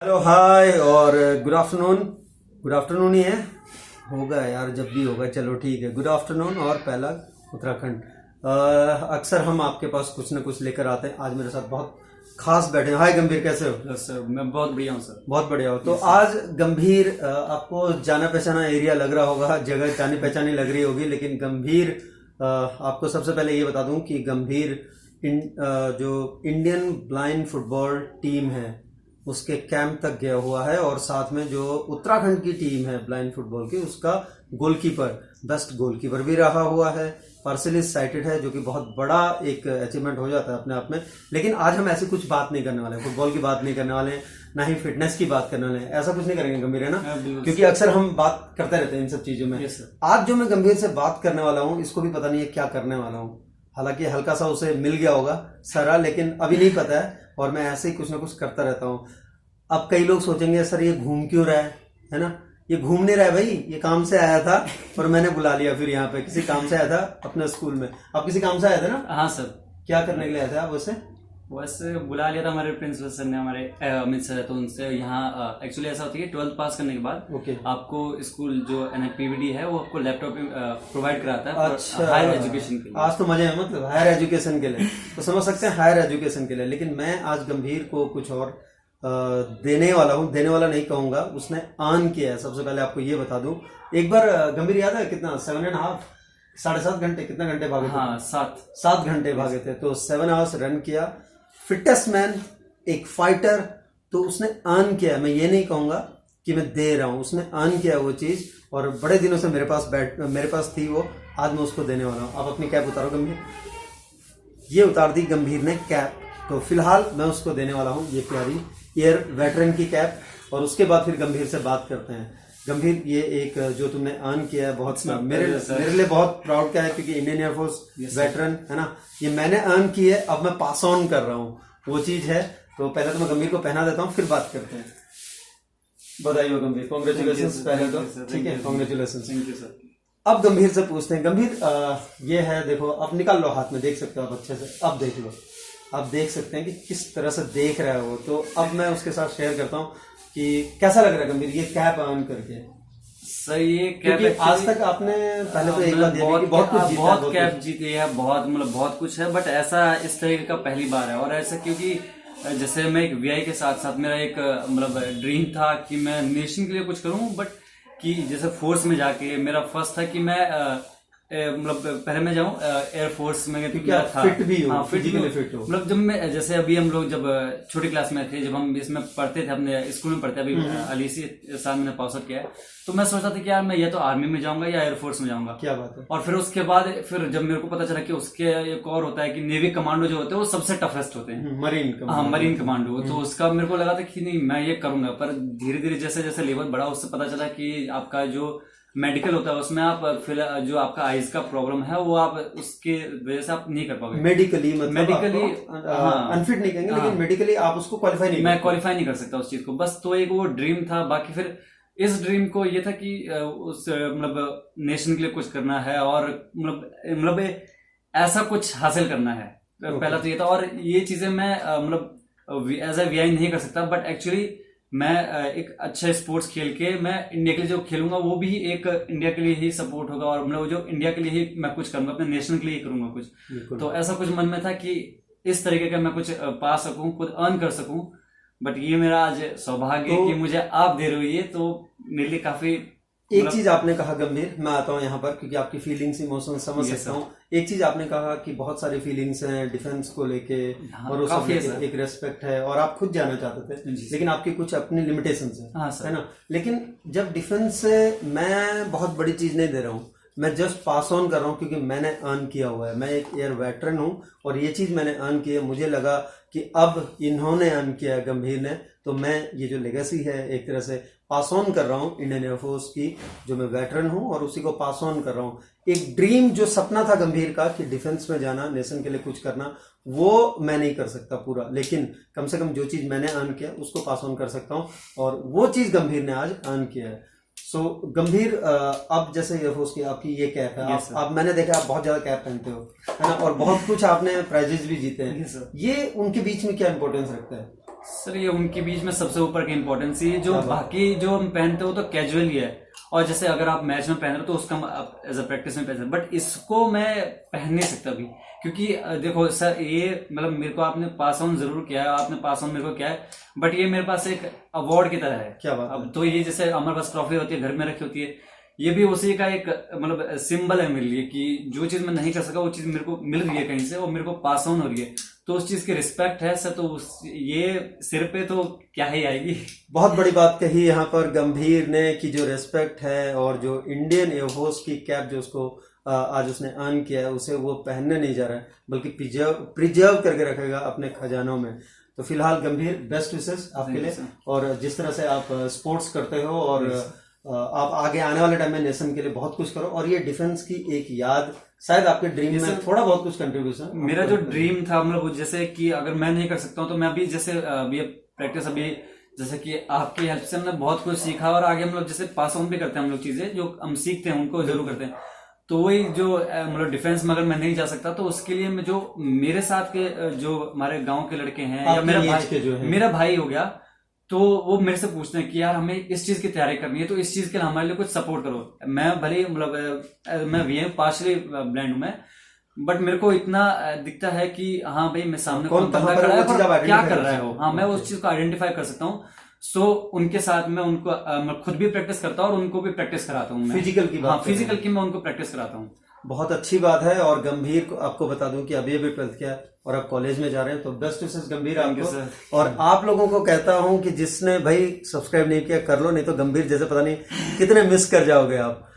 Hello hi और good afternoon. Good afternoon ही है, होगा यार जब भी होगा, चलो ठीक है। गुड आफ्टरनून और पहला उत्तराखंड। अक्सर हम आपके पास कुछ ना कुछ लेकर आते हैं। आज मेरे साथ बहुत खास बैठे हैं। हाय गंभीर, कैसे हो? सर मैं बहुत बढ़िया हूँ सर। बहुत बढ़िया हो। तो आज गंभीर, आपको जाना पहचाना एरिया लग रहा होगा, जगह जानी पहचानी लग रही होगी, लेकिन गंभीर, आपको सबसे पहले ये बता दूं कि गंभीर जो इंडियन ब्लाइंड फुटबॉल टीम है उसके कैंप तक गया हुआ है, और साथ में जो उत्तराखंड की टीम है ब्लाइंड फुटबॉल की उसका गोलकीपर, बेस्ट गोलकीपर भी रहा हुआ है। पार्सली साइटेड है, जो कि बहुत बड़ा एक अचीवमेंट हो जाता है अपने आप में। लेकिन आज हम ऐसी कुछ बात नहीं करने वाले हैं, फुटबॉल की बात नहीं करने वाले हैं, ना ही फिटनेस की बात करने वाले हैं। ऐसा कुछ नहीं करेंगे गंभीर, है ना? क्योंकि अक्सर हम बात करते रहते हैं इन सब चीजों में। आज जो मैं गंभीर से बात करने वाला हूँ, इसको भी पता नहीं है क्या करने वाला हूँ। हालांकि हल्का सा उसे मिल गया होगा सारा, लेकिन अभी नहीं पता है, और मैं ऐसे ही कुछ ना कुछ करता रहता हूँ। अब कई लोग सोचेंगे सर ये घूम क्यों रहा है ना? ये घूम नहीं रहा है भाई, ये काम से आया था और मैंने बुला लिया। फिर यहाँ पे किसी काम से आया था अपने स्कूल में। आप किसी काम से आए थे ना? हाँ सर। क्या करने के लिए आए थे आप वैसे? वैसे बुला लिया था हमारे प्रिंसिपल सर ने, हमारे अमित सर है, तो उनसे यहाँ एक्चुअली ऐसा होता है कि 12th पास करने के बाद ओके, आपको स्कूल जो NIPVD है वो आपको लैपटॉप प्रोवाइड कराता है अच्छा, हायर एजुकेशन के लिए। आज तो मजे हैं, मतलब हायर एजुकेशन के लिए तो समझ सकते हैं, हायर एजुकेशन के लिए। लेकिन मैं आज गंभीर को कुछ और देने वाला हूँ। देने वाला नहीं कहूंगा, उसने अर्न किया है। सबसे पहले आपको ये बता दूं, एक बार गंभीर याद है कितना, 7.5 7.5 घंटे, कितना घंटे भागे थे? हाँ 7 घंटे भागे थे। तो 7 आवर्स रन किया। फिटेस्ट मैन, एक फाइटर, तो उसने अर्न किया है। मैं ये नहीं कहूंगा कि मैं दे रहा हूँ, उसने अर्न किया वो चीज, और बड़े दिनों से मेरे पास थी वो। आज मैं उसको देने वाला हूँ। आप अपनी कैप उतारो गंभीर। ये उतार दी गंभीर ने कैप, तो फिलहाल मैं उसको देने वाला हूँ ये प्यारी एयर वेटरन की कैप, और उसके बाद फिर गंभीर से बात करते हैं। गंभीर, ये एक जो तुमने अर्न किया है, बहुत मेरे लिए बहुत प्राउड का है, क्योंकि इंडियन एयरफोर्स वेटरन है ना, ये मैंने अर्न की है, अब मैं पास ऑन कर रहा हूँ, वो चीज है। तो पहले तो मैं गंभीर को पहना देता हूँ, फिर बात करते हैं। बधाई हो गंभीर, कॉन्ग्रेचुलेशन पहले तो। ठीक है, कॉन्ग्रेचुलेशन। Thank you sir. अब गंभीर से पूछते हैं। गंभीर, ये है, देखो, अब निकाल लो हाथ में, देख सकते हो आप अच्छे से। अब देख लो, आप देख सकते हैं कि किस तरह से देख रहा है वो। तो अब मैं उसके साथ शेयर करता हूँ कि कैसा लग रहा है गंभीर ये कैप अर्न करके। सर ये कैप आज तक आपने पहले तो एक बार बहुत कैप जीती है, बहुत मतलब बहुत कुछ है, बट ऐसा इस तरह का पहली बार है। और ऐसा क्योंकि जैसे मैं एक VI के साथ साथ मेरा एक मतलब ड्रीम था कि मैं नेशन के लिए कुछ करूं, बट कि जैसे फोर्स में जाके मेरा फर्स्ट था कि मैं मतलब पहले मैं जाऊं एयरफोर्स में, क्योंकि आप फिट भी हो, फिजिकली फिट हो। मतलब जब मैं, जैसे अभी हम लोग जब छोटी क्लास में थे, जब हम इसमें पढ़ते थे, अपने स्कूल में पढ़ते, अभी अलीसी साल मैंने पास आउट किया है, तो मैं सोचता था कि यार मैं या तो आर्मी में जाऊंगा या एयरफोर्स में जाऊंगा। क्या बात है। और फिर उसके बाद फिर जब मेरे को पता चला कि उसके एक और होता है कि नेवी कमांडो जो होते हैं वो सबसे टफेस्ट होते हैं, मरीन कमांडो, तो उसका मेरे को लगा था कि नहीं मैं ये करूंगा। पर धीरे धीरे जैसे जैसे लेवल बढ़ा, उससे पता चला कि आपका जो मेडिकल होता है उसमें आप फिर जो आपका आइज का प्रॉब्लम है वो आप उसके वजह से आप नहीं कर पाओगे मेडिकली, मतलब मेडिकली अनफिट नहीं कहेंगे, लेकिन मेडिकली आप उसको क्वालिफाई नहीं, मैं क्वालिफाई नहीं कर सकता उस चीज को। बस तो एक वो ड्रीम था। बाकी फिर इस ड्रीम को ये था कि उस मतलब नेशन के लिए कुछ करना है, और मतलब ऐसा कुछ हासिल करना है। पहला तो ये था, और ये चीजें मैं मतलब एज ए VI नहीं कर सकता, बट एक्चुअली मैं एक अच्छा स्पोर्ट्स खेल के मैं इंडिया के लिए जो खेलूंगा वो भी एक इंडिया के लिए ही सपोर्ट होगा, और मतलब जो इंडिया के लिए ही मैं कुछ करूंगा, अपने नेशन के लिए ही करूंगा कुछ। तो ऐसा कुछ मन में था कि इस तरीके का मैं कुछ पा सकूं, खुद अर्न कर सकूं। बट ये मेरा आज सौभाग्य है कि मुझे आप दे रहे हो ये, तो मेरे लिए काफी। एक चीज आपने कहा गंभीर, मैं आता हूँ यहाँ पर, क्योंकि आपकी फीलिंग्स, इमोशन समझ सकता हूँ। एक चीज आपने कहा कि बहुत सारी फीलिंग्स हैं डिफेंस को लेके, और उस एक रेस्पेक्ट है, और आप खुद जाना चाहते थे, लेकिन आपकी कुछ अपनी लिमिटेशंस है ना। लेकिन जब डिफेंस से मैं बहुत बड़ी चीज नहीं दे रहा हूँ, मैं जस्ट पास ऑन कर रहा हूँ, क्योंकि मैंने अर्न किया हुआ है। मैं एक एयर वेटरन हूँ, और ये चीज मैंने अर्न की है। मुझे लगा कि अब इन्होंने अर्न किया है गंभीर ने, तो मैं ये जो लेगेसी है एक तरह से पास ऑन कर रहा हूँ इंडियन एयरफोर्स की, जो मैं वेटरन हूँ, और उसी को पास ऑन कर रहा हूँ। एक ड्रीम जो सपना था गंभीर का कि डिफेंस में जाना, नेशन के लिए कुछ करना, वो मैं नहीं कर सकता पूरा, लेकिन कम से कम जो चीज मैंने अर्न किया उसको पास ऑन कर सकता हूँ, और वो चीज गंभीर ने आज अर्न किया है। सो गंभीर, अब जैसे एयरफोर्स की आपकी ये कैप है, आप मैंने देखा आप बहुत ज्यादा कैप पहनते हो, है ना, और बहुत कुछ आपने प्राइजेस भी जीते हैं। ये उनके बीच में क्या इंपॉर्टेंस रखता है? सर ये उनके बीच में सबसे ऊपर की इम्पोर्टेंस ये जो बाकी जो हम पहनते हो तो कैजुअल ही है, और जैसे अगर आप मैच में पहन रहे हो तो उसका आप एज अ प्रैक्टिस में पहन सकते, बट इसको मैं पहन नहीं सकता अभी, क्योंकि देखो सर ये मतलब मेरे को आपने पास ऑन जरूर किया है, आपने पास ऑन मेरे को किया है, बट ये मेरे पास एक अवार्ड की तरह है। क्या बात अब तो ये जैसे हमारे पास ट्रॉफी होती है घर में रखी होती है, ये भी उसी का एक मतलब सिंबल है मेरे लिए कि जो चीज मैं नहीं कर सका वो चीज मेरे को मिल रही है कहीं से और मेरे को पास ऑन हो रही है, तो उस चीज की रिस्पेक्ट है सर, तो ये सिर पे तो क्या ही आएगी। बहुत बड़ी बात कही यहाँ पर गंभीर ने कि जो रिस्पेक्ट है और जो इंडियन एयरफोर्स की कैप जो उसको आज उसने अर्न किया है उसे वो पहनने नहीं जा रहा है, बल्कि प्रिजर्व करके रखेगा अपने खजानों में। तो फिलहाल गंभीर बेस्ट विशेस आपके लिए, और जिस तरह से आप स्पोर्ट्स करते हो और आप आगे आने वाले टाइम में नेशन के लिए बहुत कुछ करो, और ये डिफेंस की एक याद शायद आपके ड्रीम में थोड़ा बहुत कुछ कंट्रीब्यूशन। मेरा जो ड्रीम था मतलब जैसे कि अगर मैं नहीं कर सकता हूँ तो मैं अभी जैसे अभी प्रैक्टिस अभी जैसे कि आपकी हेल्प से हमने बहुत कुछ सीखा, और आगे मतलब जैसे पास ऑन भी करते हैं हम लोग, चीजें जो हम सीखते हैं उनको जरूर करते हैं। तो वही जो मतलब डिफेंस में अगर मैं नहीं जा सकता तो उसके लिए मैं जो मेरे साथ के जो हमारे गांव के लड़के हैं या मेरा भाई हो गया, तो वो मेरे से पूछते हैं कि यार हमें इस चीज की तैयारी करनी है, तो इस चीज के लिए हमारे लिए कुछ सपोर्ट करो। मैं भले मतलब मैं वीएम पार्शली ब्लाइंड हूं मैं, बट मेरे को इतना दिखता है कि हाँ भाई मैं सामने कौन बंदा खड़ा है और क्या कर रहा है हो, हाँ मैं उस चीज को आइडेंटिफाई कर सकता हूँ। सो उनके साथ में उनको मैं खुद भी प्रैक्टिस करता हूँ और उनको भी प्रैक्टिस कराता हूँ। फिजिकल की बात, हाँ फिजिकल की मैं उनको प्रैक्टिस कराता हूँ। बहुत अच्छी बात है। और गंभीर को आपको बता दूं कि अभी 12th किया और आप कॉलेज में जा रहे हैं, तो बेस्ट विशेस गंभीर आपको। और आप लोगों को कहता हूं कि जिसने भाई सब्सक्राइब नहीं किया कर लो, नहीं तो गंभीर जैसे पता नहीं कितने मिस कर जाओगे आप।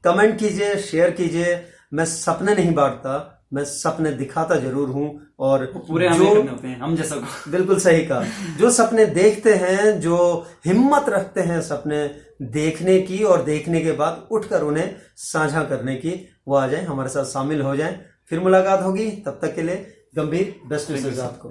कमेंट कीजिए, शेयर कीजिए। मैं सपने नहीं बांटता, मैं सपने दिखाता जरूर हूं, और पूरे जो होते हैं हम जैसा को। बिल्कुल सही कहा। जो सपने देखते हैं, जो हिम्मत रखते हैं सपने देखने की और देखने के बाद उठकर उन्हें साझा करने की, वो आ जाए हमारे साथ शामिल हो जाएं। फिर मुलाकात होगी, तब तक के लिए गंभीर बेस्ट विशेस आपको।